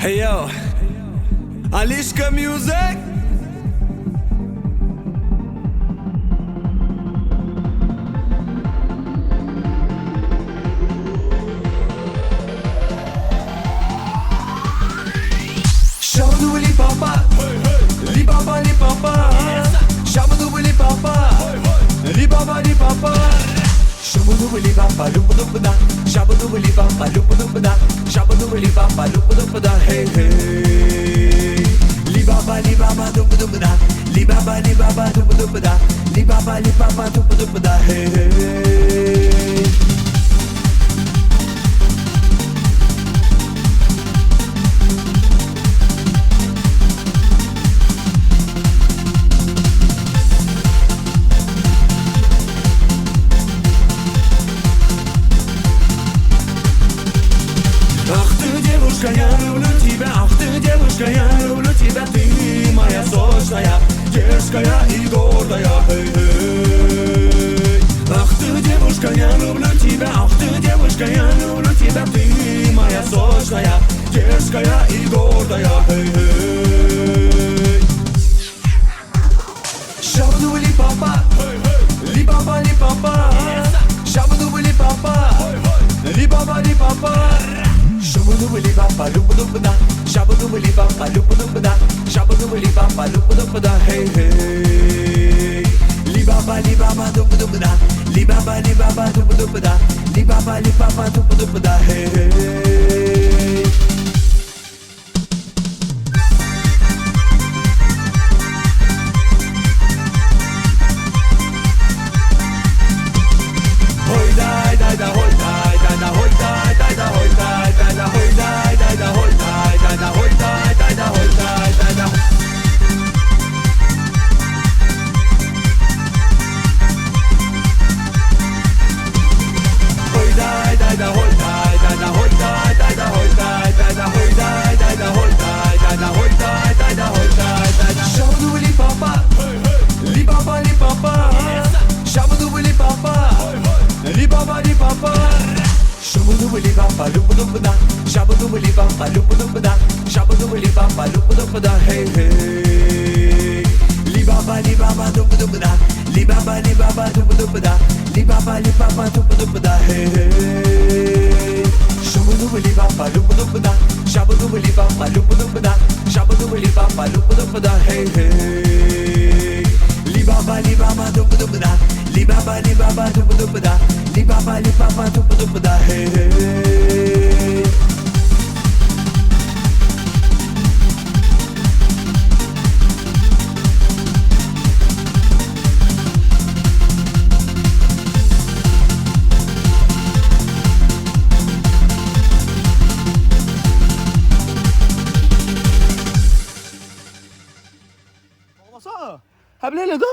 Hey yo, Alishka Music. Shabadoo li papa, li papa li papa. Shabadoo li papa, li papa li papa. Shabadoo li papa, lupa lupa da. Shabadoo li papa, lupa lupa da. Shabadoo li papa, lupa lupa da. Hey hey. Li papa, lupa lupa da. Li papa, lupa lupa da. Li papa, lupa lupa da. Hey hey. Ах ты, девушка, я люблю тебя. Ах ты, девушка, я люблю тебя. Ты моя сочная, дерзкая и гордая. Эй, эй. Ах ты, девушка, я люблю тебя. Ах ты, девушка, я люблю тебя. Ты моя сочная, дерзкая и гордая. Эй, эй. Шабаду ли папа, ли папа, ли папа. Шабаду ли папа, ли папа, ли папа. Shabadoo li papa, lupa lupa da. Shabadoo li papa, lupa lupa da. Shabadoo li papa, lupa lupa da. Hey hey. Li papa, lupa lupa da. Li papa, lupa lupa da. Li papa, lupa lupa da. Hey hey. Hoy dai dai da, hoy dai dai da, hoy dai dai da, hoy dai dai da, hoy dai dai da, hoy dai dai da, hoy dai dai da, hoy dai dai da. Hoy dai dai da, hoy dai dai da, hoy dai dai da, hoy dai dai da, hoy dai dai da, hoy dai dai da, hoy dai dai da, hoy dai dai da. Shabadoo li papa, li papa li papa. Shabadoo li papa, li papa li papa. Shabadoo li papa, lupa lupa da. Shabadoo li papa, lupa lupa da. Shabadoo li papa, lupa lupa da. Hey hey. Li papa, lupa lupa da. Li papa, lupa lupa da. Li papa, lupa lupa da. Hey hey. Shabadoo li papa, lupa lupa da. Shabadoo li papa, lupa lupa da. Shabadoo li papa, lupa lupa da. Hey hey. Li papa, lupa lupa da. Li papa, lupa lupa da. Li papa, lupa lupa da. Hey hey. Olmasana. Ha bile de.